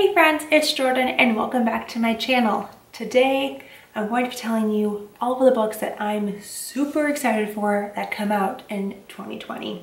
Hey friends, it's Jordan and welcome back to my channel. Today I'm going to be telling you all of the books that I'm super excited for that come out in 2020.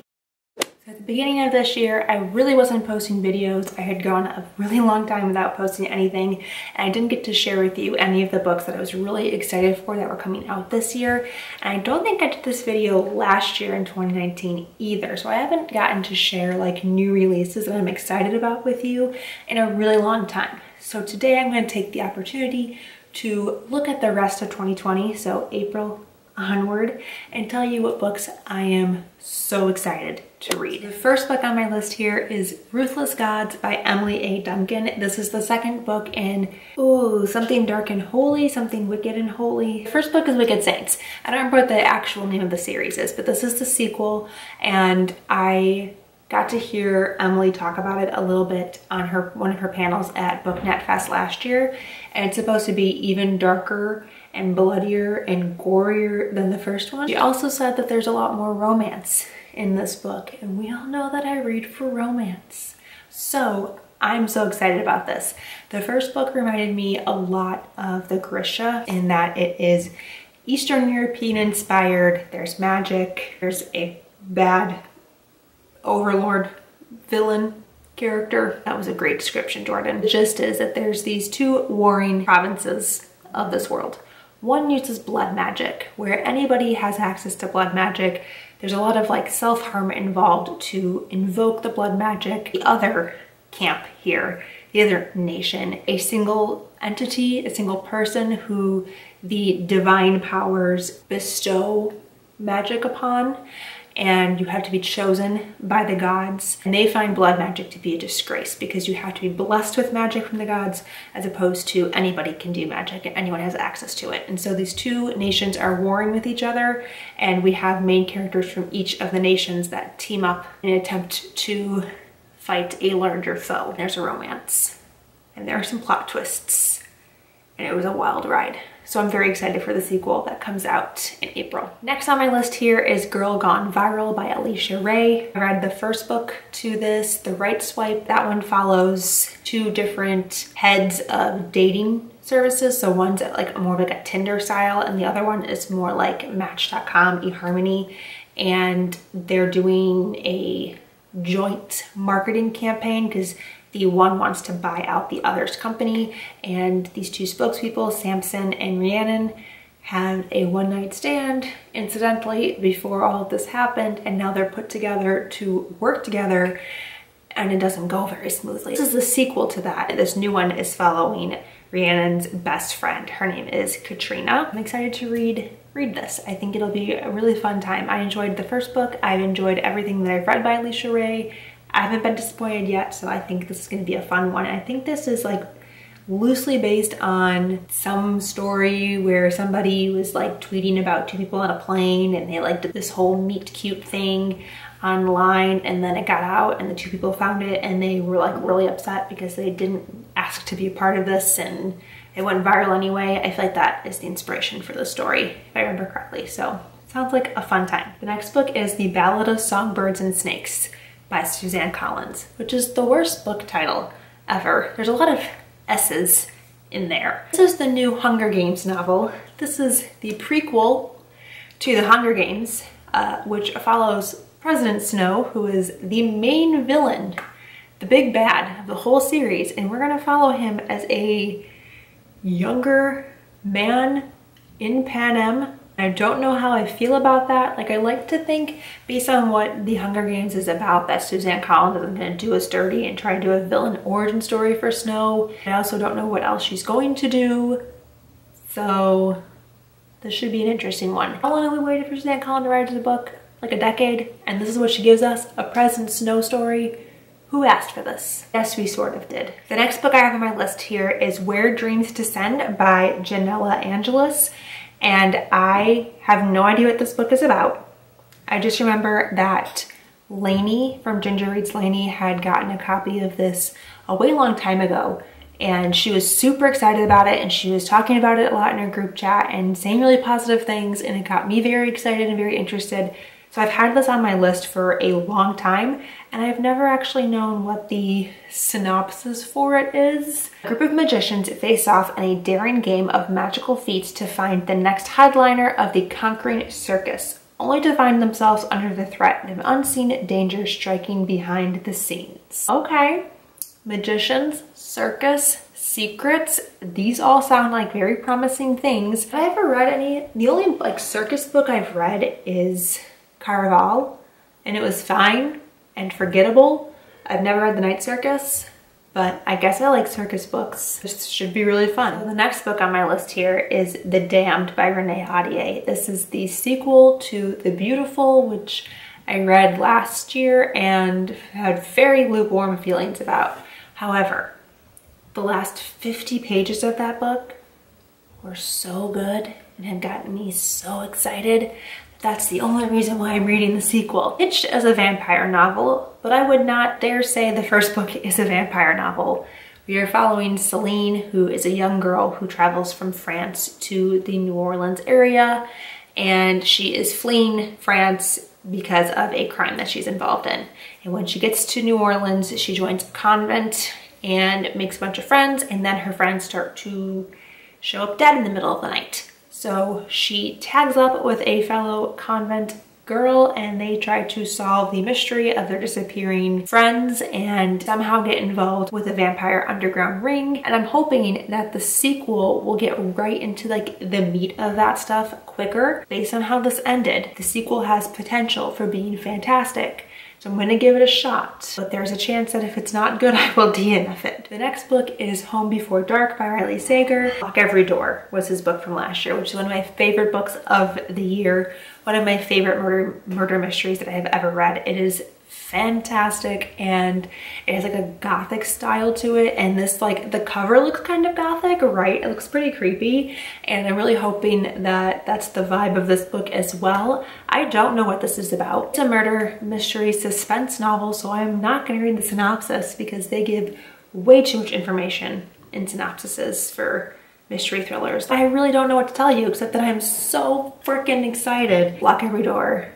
So at the beginning of this year, I really wasn't posting videos. I had gone a really long time without posting anything, and I didn't get to share with you any of the books that I was really excited for that were coming out this year. And I don't think I did this video last year in 2019 either, so I haven't gotten to share like new releases that I'm excited about with you in a really long time. So today I'm going to take the opportunity to look at the rest of 2020, so April onward, and tell you what books I am so excited to read. The first book on my list here is Ruthless Gods by Emily A. Duncan. This is the second book in something dark and holy, something wicked and holy. The first book is Wicked Saints. I don't remember what the actual name of the series is, but this is the sequel, and I got to hear Emily talk about it a little bit on one of her panels at BookNet Fest last year, and it's supposed to be even darker and bloodier and gorier than the first one. She also said that there's a lot more romance in this book, and we all know that I read for romance. So I'm so excited about this. The first book reminded me a lot of the Grisha in that it is Eastern European inspired. There's magic, there's a bad overlord villain character. That was a great description, Jordan. The gist is that there's these two warring provinces of this world. One uses blood magic, where anybody has access to blood magic. There's a lot of like self-harm involved to invoke the blood magic. The other camp here, the other nation, a single entity, a single person who the divine powers bestow magic upon, and you have to be chosen by the gods. And they find blood magic to be a disgrace because you have to be blessed with magic from the gods, as opposed to anybody can do magic and anyone has access to it. And so these two nations are warring with each other, and we have main characters from each of the nations that team up in an attempt to fight a larger foe. There's a romance and there are some plot twists, and it was a wild ride. So I'm very excited for the sequel that comes out in April. Next on my list here is Girl Gone Viral by Alicia Ray. I read the first book to this, The Right Swipe. That one follows two different heads of dating services. So one's like more like a Tinder style, and the other one is more like Match.com, eHarmony. And they're doing a joint marketing campaign because the one wants to buy out the other's company, and these two spokespeople, Samson and Rhiannon, had a one-night stand incidentally before all of this happened, and now they're put together to work together, and it doesn't go very smoothly. This is the sequel to that. This new one is following Rhiannon's best friend. Her name is Katrina. I'm excited to read this. I think it'll be a really fun time. I enjoyed the first book. I've enjoyed everything that I've read by Alicia Ray. I haven't been disappointed yet, so I think this is going to be a fun one. I think this is like loosely based on some story where somebody was like tweeting about two people on a plane, and they like did this whole meet cute thing online, and then it got out and the two people found it and they were like really upset because they didn't ask to be a part of this, and it went viral anyway. I feel like that is the inspiration for the story, if I remember correctly. So sounds like a fun time. The next book is The Ballad of Song, Birds and Snakes by Suzanne Collins, which is the worst book title ever. There's a lot of S's in there. This is the new Hunger Games novel. This is the prequel to the Hunger Games, which follows President Snow, who is the main villain, the big bad of the whole series, and we're gonna follow him as a younger man in Panem. I don't know how I feel about that. Like, I like to think, based on what the Hunger Games is about, that Suzanne Collins isn't gonna do us dirty and try to do a villain origin story for Snow. I also don't know what else she's going to do. So this should be an interesting one. How long have we waited for Suzanne Collins to write the book? Like a decade? And this is what she gives us, a President Snow story? Who asked for this? Yes, we sort of did. The next book I have on my list here is Where Dreams Descend by Janella Angelis. And I have no idea what this book is about. I just remember that Lainey from Ginger Reads Lainey had gotten a copy of this a way long time ago, and she was super excited about it, and she was talking about it a lot in her group chat and saying really positive things, and it got me very excited and very interested. So I've had this on my list for a long time, and I've never actually known what the synopsis for it is. A group of magicians face off in a daring game of magical feats to find the next headliner of the conquering circus, only to find themselves under the threat of unseen danger striking behind the scenes. Okay, magicians, circus, secrets, these all sound like very promising things. Have I ever read any? The only like circus book I've read is Carval, and it was fine and forgettable. I've never read The Night Circus, but I guess I like circus books. This should be really fun. So the next book on my list here is The Damned by Renee Ahdieh. This is the sequel to The Beautiful, which I read last year and had very lukewarm feelings about. However, the last 50 pages of that book were so good and had gotten me so excited. That's the only reason why I'm reading the sequel. Pitched as a vampire novel, but I would not dare say the first book is a vampire novel. We are following Celine, who is a young girl who travels from France to the New Orleans area, and she is fleeing France because of a crime that she's involved in. And when she gets to New Orleans, she joins a convent and makes a bunch of friends, and then her friends start to show up dead in the middle of the night. So she tags up with a fellow convent girl, and they try to solve the mystery of their disappearing friends and somehow get involved with a vampire underground ring. And I'm hoping that the sequel will get right into like the meat of that stuff quicker based on how this ended. The sequel has potential for being fantastic. So I'm gonna give it a shot, but there's a chance that if it's not good, I will DNF it. The next book is Home Before Dark by Riley Sager. Lock Every Door was his book from last year, which is one of my favorite books of the year. One of my favorite murder mysteries that I have ever read. It is fantastic, and it has like a gothic style to it, and this like the cover looks kind of gothic, right? It looks pretty creepy, and I'm really hoping that that's the vibe of this book as well. I don't know what this is about. It's a murder mystery suspense novel, so I'm not going to read the synopsis because they give way too much information in synopsises for mystery thrillers. I really don't know what to tell you except that I'm so freaking excited. Lock Every Door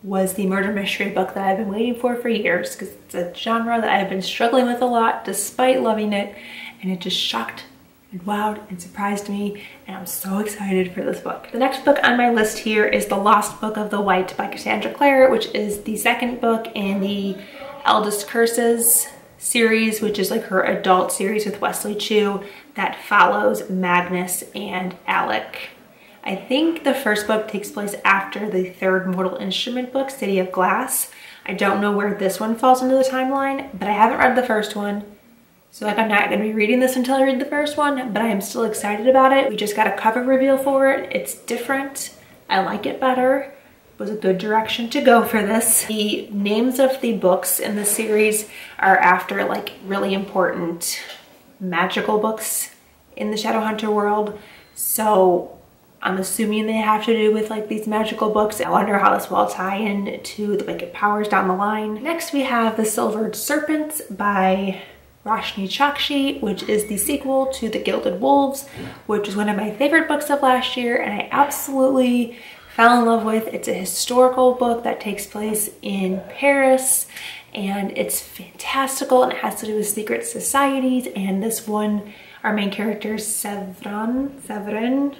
was the murder mystery book that I've been waiting for years, because it's a genre that I've been struggling with a lot despite loving it, and it just shocked and wowed and surprised me, and I'm so excited for this book. The next book on my list here is The Lost Book of the White by Cassandra Clare, which is the second book in the Eldest Curses series, which is like her adult series with Wesley Chu that follows Magnus and Alec. I think the first book takes place after the third Mortal Instrument book, City of Glass. I don't know where this one falls into the timeline, but I haven't read the first one. So like I'm not gonna be reading this until I read the first one, but I am still excited about it. We just got a cover reveal for it. It's different. I like it better. It was a good direction to go for this. The names of the books in the series are after like really important magical books in the Shadowhunter world. So I'm assuming they have to do with like these magical books. I wonder how this will all tie in to the Wicked Powers down the line. Next we have The Silvered Serpentes by Roshni Chokshi, which is the sequel to The Gilded Wolves, which is one of my favorite books of last year, and I absolutely fell in love with. It's a historical book that takes place in Paris, and it's fantastical, and it has to do with secret societies. And this one, our main character is Severin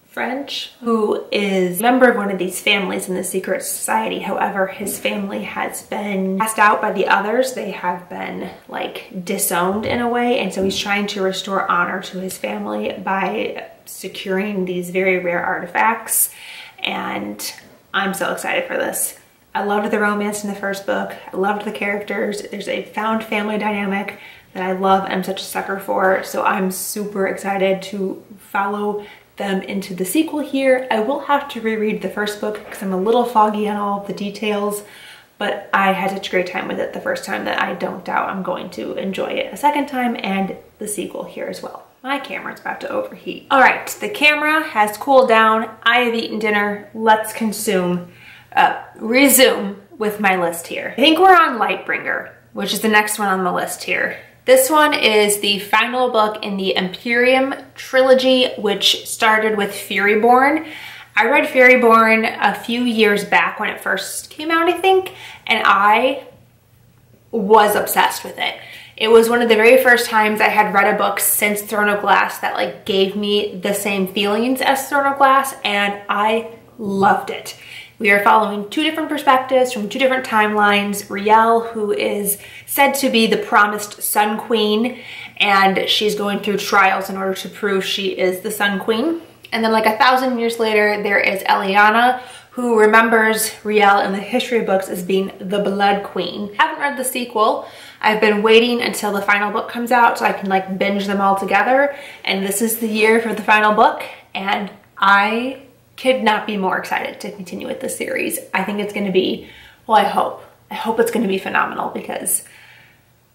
French, who is a member of one of these families in the secret society. However, his family has been cast out by the others. They have been like disowned in a way, and so he's trying to restore honor to his family by securing these very rare artifacts. And I'm so excited for this. I loved the romance in the first book. I loved the characters. There's a found family dynamic that I love and I'm such a sucker for. So I'm super excited to follow them into the sequel here. I will have to reread the first book because I'm a little foggy on all of the details, but I had such a great time with it the first time that I don't doubt I'm going to enjoy it a second time, and the sequel here as well. My camera's about to overheat. All right, the camera has cooled down. I have eaten dinner. Let's resume with my list here. I think we're on Lightbringer, which is the next one on the list here. This one is the final book in the Imperium trilogy, which started with Furyborn. I read Fairyborn a few years back when it first came out, I think, and I was obsessed with it. It was one of the very first times I had read a book since Throne of Glass that like gave me the same feelings as Throne of Glass, and I loved it. We are following two different perspectives from two different timelines. Riel, who is said to be the promised Sun Queen, and she's going through trials in order to prove she is the Sun Queen. And then like 1,000 years later, there is Eliana, who remembers Riel in the history books as being the Blood Queen. I haven't read the sequel. I've been waiting until the final book comes out so I can like binge them all together. And this is the year for the final book, and I could not be more excited to continue with this series. I think it's gonna be, well, I hope it's gonna be phenomenal, because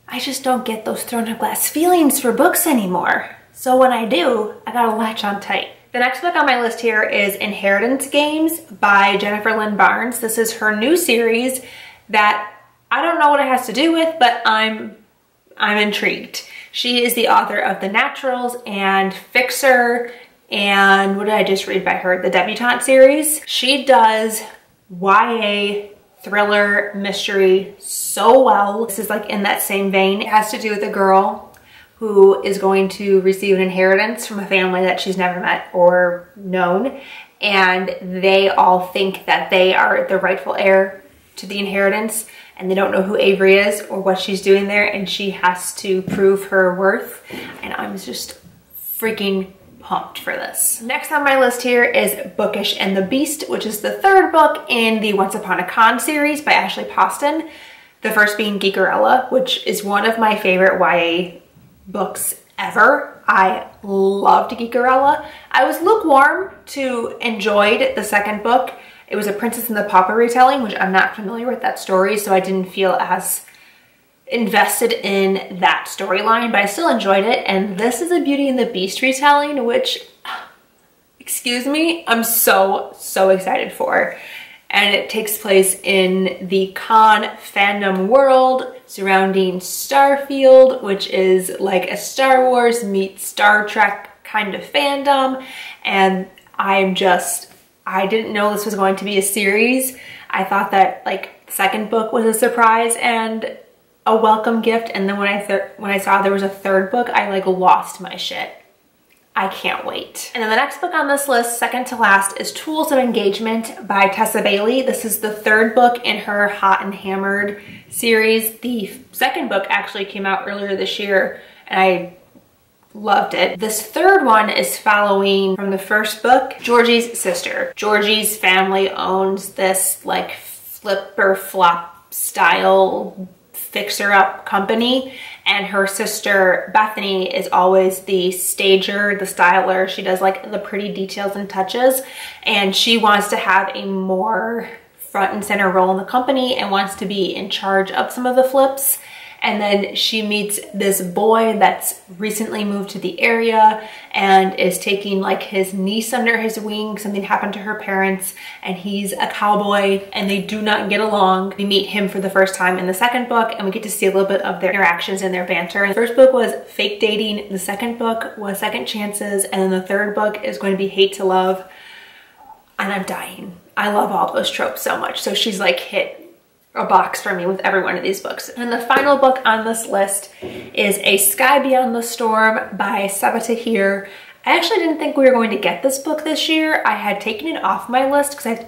I just don't get those Throne of Glass feelings for books anymore. So when I do, I gotta latch on tight. The next book on my list here is Inheritance Games by Jennifer Lynn Barnes. This is her new series that I don't know what it has to do with, but I'm intrigued. She is the author of The Naturals and Fixer, and what did I just read by her? The Debutante series. She does YA thriller mystery so well. This is like in that same vein. It has to do with a girl who is going to receive an inheritance from a family that she's never met or known, and they all think that they are the rightful heir to the inheritance, and they don't know who Avery is or what she's doing there, and she has to prove her worth, and I'm just freaking pumped for this. Next on my list here is Bookish and the Beast, which is the third book in the Once Upon a Con series by Ashley Poston. The first being Geekerella, which is one of my favorite YA books ever. I loved Geekerella. I was lukewarm to enjoyed the second book. It was a Princess and the Pauper retelling, which I'm not familiar with that story, so I didn't feel as invested in that storyline, but I still enjoyed it. And this is a Beauty and the Beast retelling, which, excuse me, I'm so excited for. And it takes place in the con fandom world surrounding Starfield, which is like a Star Wars meets Star Trek kind of fandom. And I didn't know this was going to be a series. I thought that like the second book was a surprise and a welcome gift, and then when I saw there was a third book, I like lost my shit. I can't wait. And then the next book on this list, second to last, is Tools of Engagement by Tessa Bailey. This is the third book in her Hot and Hammered series. The second book actually came out earlier this year, and I loved it. This third one is following from the first book, Georgie's sister. Georgie's family owns this like flipper flop style fixer-up company, and her sister Bethany is always the stager, the styler. She does like the pretty details and touches, and she wants to have a more front and center role in the company and wants to be in charge of some of the flips. And then she meets this boy that's recently moved to the area and is taking like his niece under his wing. Something happened to her parents, and he's a cowboy and they do not get along. We meet him for the first time in the second book, and we get to see a little bit of their interactions and their banter. The first book was Fake Dating. The second book was Second Chances. And then the third book is going to be Hate to Love. And I'm dying. I love all those tropes so much. So she's like hit a box for me with every one of these books. And the final book on this list is A Sky Beyond the Storm by Sabaa Tahir. I actually didn't think we were going to get this book this year. I had taken it off my list because I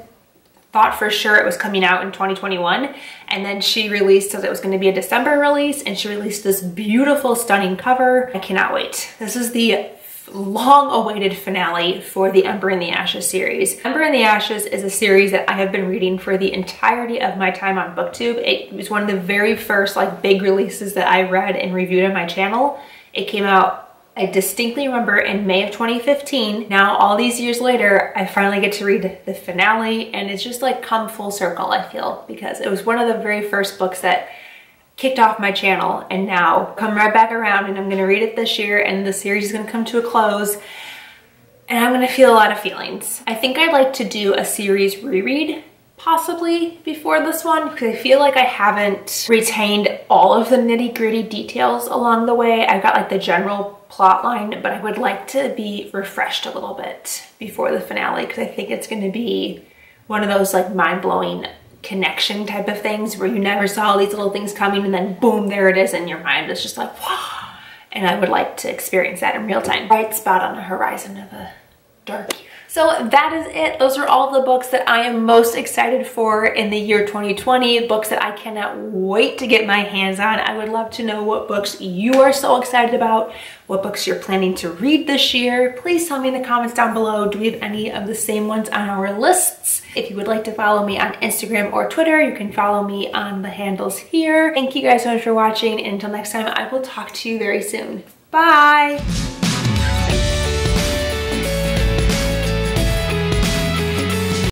thought for sure it was coming out in 2021. And then she released, so it was going to be a December release, and she released this beautiful, stunning cover. I cannot wait. This is the long-awaited finale for the Ember in the Ashes series. Ember in the Ashes is a series that I have been reading for the entirety of my time on BookTube. It was one of the very first like big releases that I read and reviewed on my channel. It came out, I distinctly remember, in May of 2015. Now all these years later, I finally get to read the finale, and it's just like come full circle, I feel, because it was one of the very first books that kicked off my channel, and now come right back around, and I'm gonna read it this year, and the series is gonna come to a close, and I'm gonna feel a lot of feelings. I think I'd like to do a series reread possibly before this one, because I feel like I haven't retained all of the nitty-gritty details along the way. I've got like the general plot line, but I would like to be refreshed a little bit before the finale, because I think it's going to be one of those like mind-blowing connection type of things where you never saw these little things coming and then boom, there it is, and your mind is just like, wow. And I would like to experience that in real time. Bright spot on the horizon of a dark year. So that is it. Those are all the books that I am most excited for in the year 2020, books that I cannot wait to get my hands on. I would love to know what books you are so excited about, what books you're planning to read this year. Please tell me in the comments down below, do we have any of the same ones on our lists? If you would like to follow me on Instagram or Twitter, you can follow me on the handles here. Thank you guys so much for watching, and until next time, I will talk to you very soon. Bye!